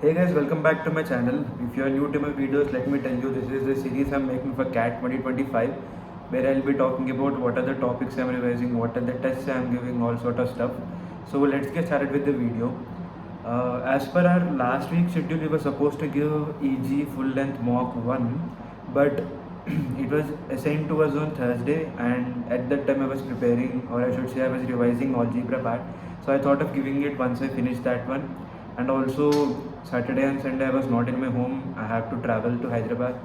Hey guys, welcome back to my channel. If you are new to my videos, let me tell you this is the series I'm making for CAT 2025, where I'll be talking about what are the topics I'm revising, what are the tests I'm giving, all sort of stuff. So let's get started with the video. As per our last week's schedule, we were supposed to give EG full length mock 1, but it was assigned to us on Thursday, and at that time I was preparing, or I should say I was revising algebra part. So I thought of giving it once I finished that one. And also Saturday and Sunday I was not in my home. I have to travel to Hyderabad.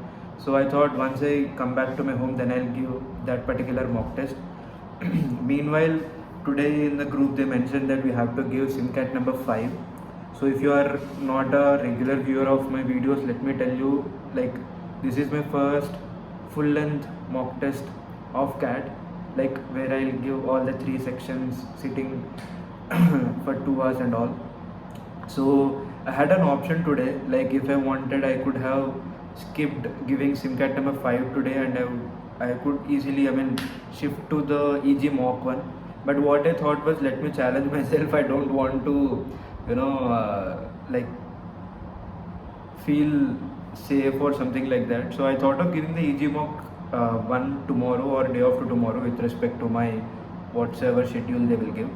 So I thought once I come back to my home, then I'll give that particular mock test. Meanwhile, today in the group they mentioned that we have to give SIMCAT number 5. So if you are not a regular viewer of my videos, let me tell you, like, this is my first full length mock test of CAT, like where I'll give all the 3 sections sitting for 2 hours and all. So I had an option today, like if I wanted I could have skipped giving SIMCAT number 5 today, and I could easily shift to the EG mock 1. But what I thought was, let me challenge myself. I don't want to like feel safe or something like that. So I thought of giving the EG mock 1 tomorrow or day after tomorrow with respect to my whatsoever schedule they will give.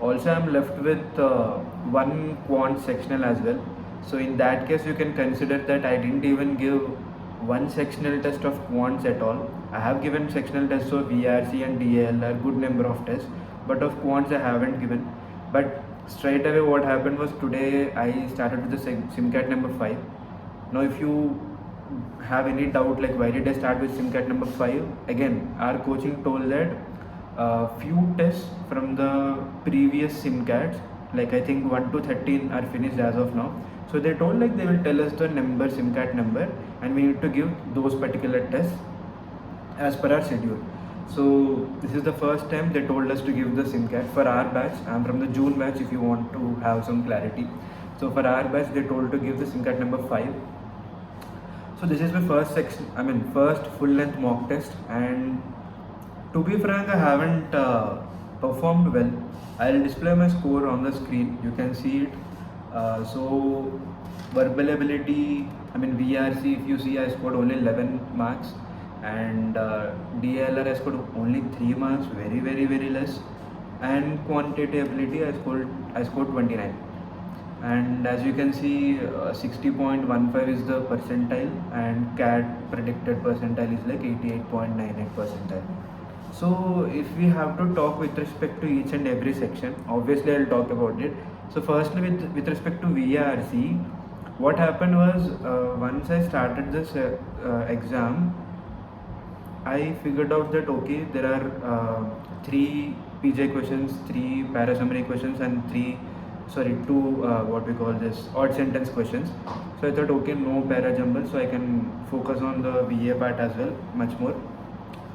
Also, I'm left with one quant sectional as well. So in that case, you can consider that I didn't even give one sectional test of quants at all. I have given sectional tests of VRC and DAL, good number of tests, but of quants I haven't given. But straight away what happened was, today I started with the SIMCAT number 5. Now if you have any doubt like why did I start with SIMCAT number 5, again our coaching told that few tests from the previous SIMCATs, like I think 1 to 13 are finished as of now. So they told like they will tell us the number, SIMCAT number, and we need to give those particular tests as per our schedule. So this is the first time they told us to give the SIMCAT for our batch. I'm from the June batch if you want to have some clarity. So for our batch they told to give the SIMCAT number 5. So this is my first section, first full length mock test, and to be frank, I haven't performed well. I'll display my score on the screen. You can see it. So verbal ability, VRC, if you see, I scored only 11 marks, and DLR I scored only 3 marks, very less. And quantitative ability I scored 29. And as you can see, 60.15 is the percentile, and CAT predicted percentile is like 88.98 percentile. So if we have to talk with respect to each and every section, obviously I'll talk about it. So firstly, with respect to VRC, what happened was, once I started this exam, I figured out that okay, there are 3 PJ questions, 3 para-summary questions, and 2 what we call this odd sentence questions. So I thought okay, no para jumble, so I can focus on the VA part as well much more.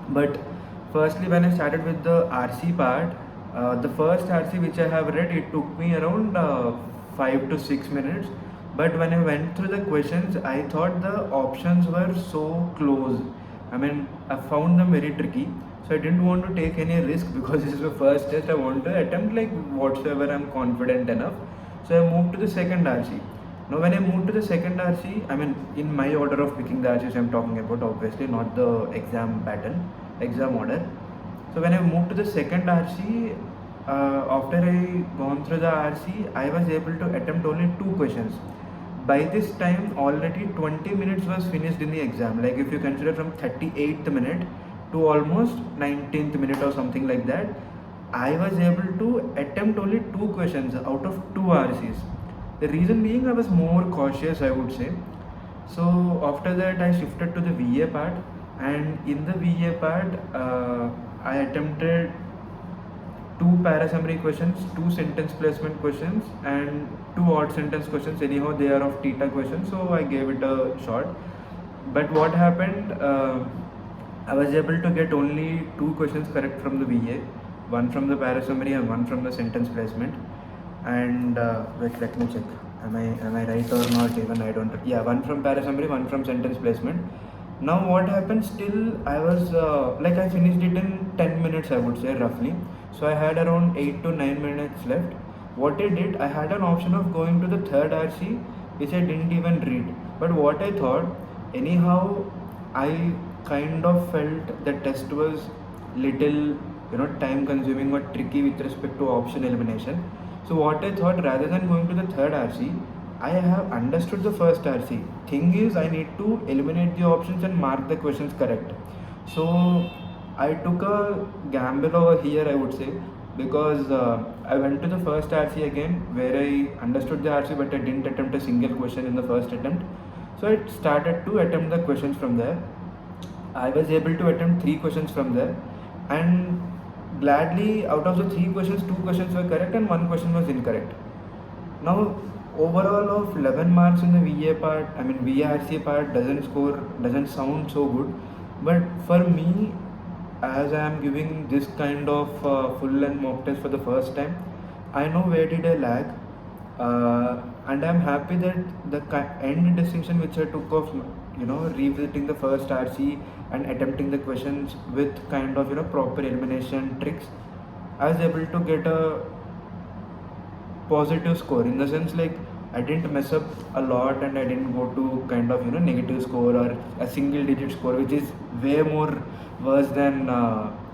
But firstly, when I started with the RC part, the first RC which I have read, it took me around 5 to 6 minutes. But when I went through the questions, I thought the options were so close. I found them very tricky. So I didn't want to take any risk because this is the first test. I want to attempt like whatsoever I'm confident enough. So I moved to the second RC. Now when I moved to the second RC, in my order of picking the RCs I'm talking about, obviously not the exam pattern, exam order. So when I moved to the second RC, after I gone through the RC, I was able to attempt only 2 questions. By this time already 20 minutes was finished in the exam. Like if you consider from 38th minute to almost 19th minute or something like that, I was able to attempt only 2 questions out of 2 RCs. The reason being I was more cautious, I would say. So after that I shifted to the VA part, and in the VA part I attempted 2 para-summary questions, 2 sentence placement questions, and 2 odd sentence questions. Anyhow they are of theta questions, so I gave it a shot. But what happened, I was able to get only 2 questions correct from the VA, 1 from the para-summary and 1 from the sentence placement. And wait, let me check, am I right or not, even I don't, yeah, 1 from para-summary, 1 from sentence placement. Now what happened, still I was I finished it in 10 minutes, I would say, roughly. So I had around 8 to 9 minutes left. What I did, I had an option of going to the third RC which I didn't even read. But what I thought, anyhow, I kind of felt the test was little, time consuming or tricky with respect to option elimination. So what I thought, rather than going to the third RC, I have understood the first RC. Thing is, I need to eliminate the options and mark the questions correct. So I took a gamble over here, I would say, because I went to the first RC again, where I understood the RC, but I didn't attempt a single question in the first attempt. So I started to attempt the questions from there. I was able to attempt 3 questions from there, and gladly, out of the 3 questions, 2 questions were correct and 1 question was incorrect. Now, overall of 11 marks in the VA part, VRC part doesn't sound so good, but for me, as I am giving this kind of full length mock test for the first time, I know where did I lag, and I am happy that the end distinction which I took of revisiting the first RC and attempting the questions with kind of proper elimination tricks, I was able to get a positive score, in the sense like I didn't mess up a lot and I didn't go to kind of negative score or a single digit score, which is way more worse than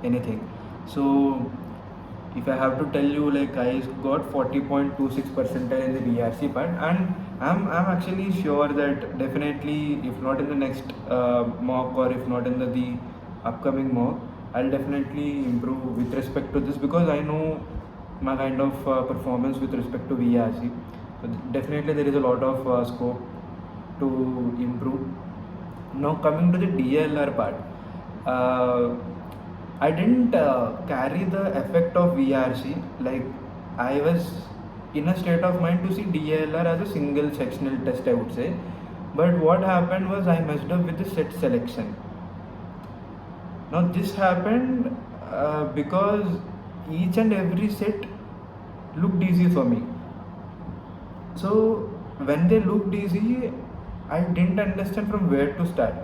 anything. So if I have to tell you, like, I got 40.26 percentile in the VRC part, and I'm actually sure that definitely, if not in the next mock or if not in the upcoming mock, I'll definitely improve with respect to this, because I know my kind of performance with respect to VRC. So definitely there is a lot of scope to improve. Now coming to the DLR part, I didn't carry the effect of VRC. Like, I was in a state of mind to see DLR as a single sectional test, I would say. But what happened was I messed up with the set selection. Now this happened because each and every set looked easy for me. So when they looked easy, I didn't understand from where to start.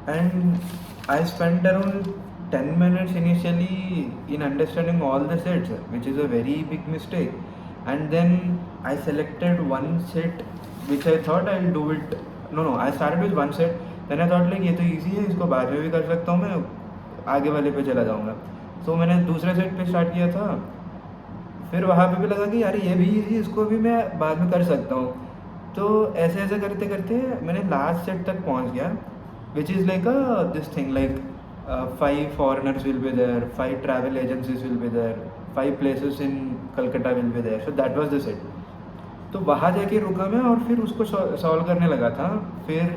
And I spent around 10 minutes initially in understanding all the sets, which is a very big mistake. And then I selected one set which I thought I'll do it. No, I started with one set. Then I thought, like, ये तो easy है, इसको बाद में भी कर सकता हूँ, मैं आगे वाले पे चला जाऊँगा. So मैंने दूसरे सेट पे स्टार्ट किया था. फिर वहाँ पे भी लगा कि यार ये भी इजी, इसको भी मैं बाद में कर सकता हूँ. तो ऐसे ऐसे करते करते मैंने लास्ट सेट तक पहुँच गया, which is like this thing, like 5 foreigners will be there, 5 travel agencies will be there, 5 places in Calcutta will be there. So that was the set. तो वहाँ जाके रुका मैं और फिर उसको सॉल्व करने लगा था. फिर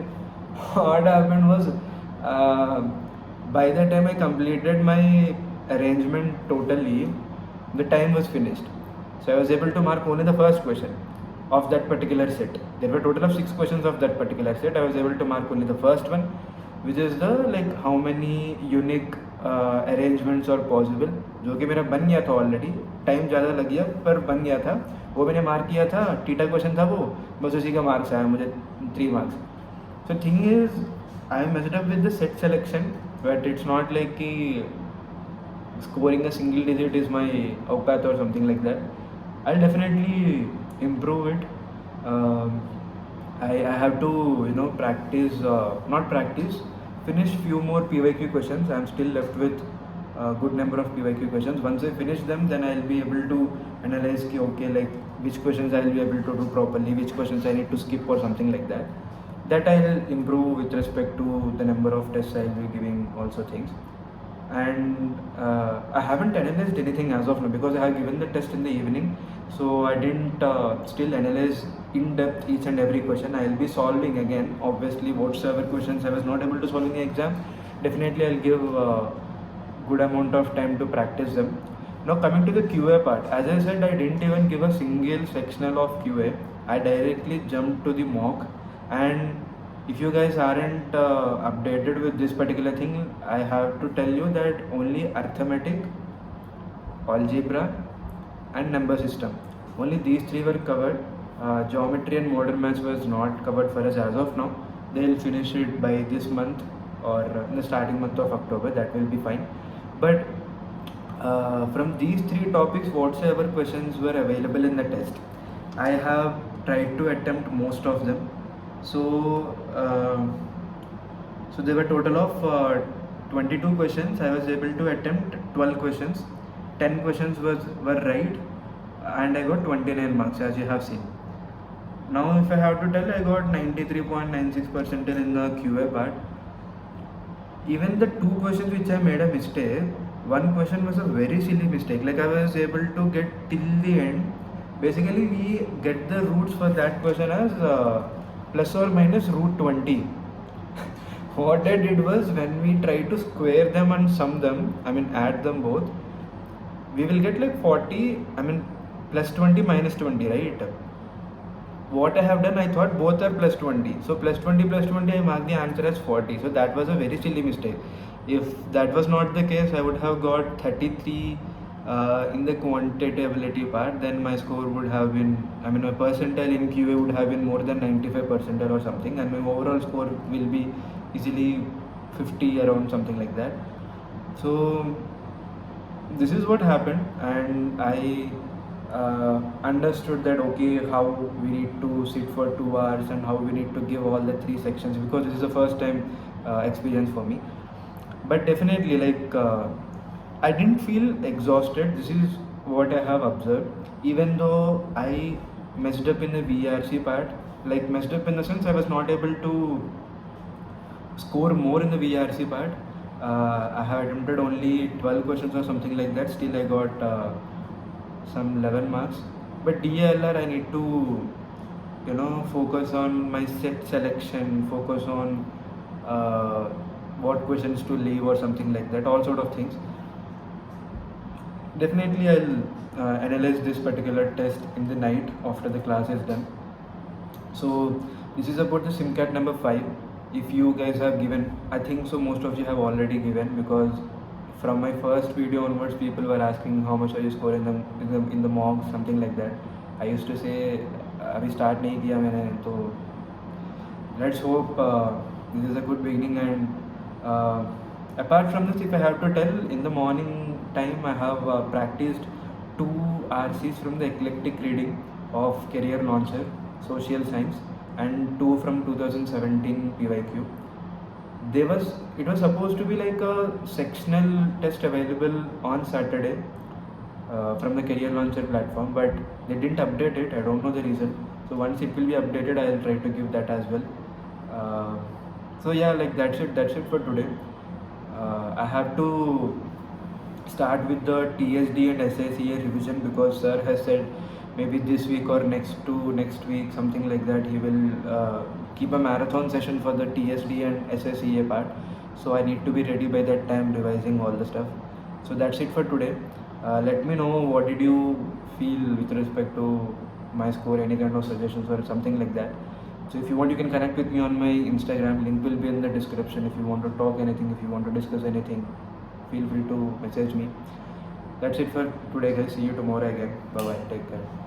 what happened was, by the time I completed my arrangement totally, the time was finished. So I was able to mark only the first question of that particular set. There were total of 6 questions of that particular set. I was able to mark only the first one, which is the, like, how many unique arrangements are possible, जो कि मेरा बन गया था already. Time ज़्यादा लग गया पर बन गया था. वो मैंने मार्क किया था, टीटा क्वेश्चन था वो, बस उसी का मार्क्स आया मुझे 3 marks. So thing is, I messed up with the set selection, but it's not like कि scoring a single digit is my औकात or something like that. I'll definitely improve it. I have to practice, finish few more PYQ questions. I'm still left with a good number of PYQ questions. Once I finish them, then I'll be able to analyze like which questions I'll be able to do properly, which questions I need to skip or something like that. That I'll improve with respect to the number of tests I'll be giving, also things. And I haven't analyzed anything as of now, because I have given the test in the evening, so I didn't still analyze in depth each and every question. I'll be solving again, obviously, whatsoever questions I was not able to solve in the exam. Definitely I'll give a good amount of time to practice them. Now coming to the QA part, as I said, I didn't even give a single sectional of QA. I directly jumped to the mock. And if you guys aren't updated with this particular thing, I have to tell you that only arithmetic, algebra and number system, only these 3 were covered. Geometry and modern maths was not covered for us as of now. They'll finish it by this month or in the starting month of October. That will be fine. But from these 3 topics, whatsoever questions were available in the test, I have tried to attempt most of them. So so there were total of 22 questions. I was able to attempt 12 questions. 10 questions were right, and I got 29 marks, as you have seen. Now, if I have to tell, I got 93.96% in the QA part. Even the two questions which I made a mistake, one question was a very silly mistake. Like, I was able to get till the end. Basically, we get the roots for that question as plus or minus root 20. What I did was, when we try to square them and sum them, I mean add them both, we will get like 40, I mean plus 20 minus 20, right? What I have done, I thought both are plus 20. So plus 20 plus 20, I marked the answer as 40. So that was a very silly mistake. If that was not the case, I would have got 33 in the quantitability part. Then my score would have been, I mean my percentile in QA would have been more than 95 percentile or something. And my overall score will be easily 50 around, something like that. So this is what happened, and I understood that okay, how we need to sit for 2 hours and how we need to give all the 3 sections, because this is the first time experience for me. But definitely, like I didn't feel exhausted. This is what I have observed. Even though I messed up in the VRC part, like messed up in the sense I was not able to score more in the VRC part. I have attempted only 12 questions or something like that. Still, I got some 11 marks. But DLR, I need to, focus on my set selection, focus on what questions to leave or something like that. All sort of things. Definitely, I'll analyze this particular test in the night after the class is done. So this is about the SIMCAT number 5. If you guys have given, I think so most of you have already given, because from my first video onwards, people were asking how much are you scoring in the mocks, something like that. I used to say अभी start नहीं किया मैंने, तो let's hope this is a good beginning. And apart from this, if I have to tell, in the morning time I have practiced 2 RCs from the eclectic reading of Career Launcher, Social Science, and 2 from 2017 PYQ. It was supposed to be like a sectional test available on Saturday from the Career Launcher platform, but they didn't update it. I don't know the reason. So once it will be updated, I'll try to give that as well. So yeah, like that's it for today. I have to start with the TSD and SICA revision, because sir has said maybe this week or next week, something like that, he will keep a marathon session for the TSD and SICA part. So I need to be ready by that time, revising all the stuff. So that's it for today. Let me know what did you feel with respect to my score, any kind of suggestions or something like that. So if you want, you can connect with me on my Instagram. Link will be in the description. If you want to talk anything, if you want to discuss anything, feel free to message me. That's it for today, guys. See you tomorrow again. Bye bye. Take care.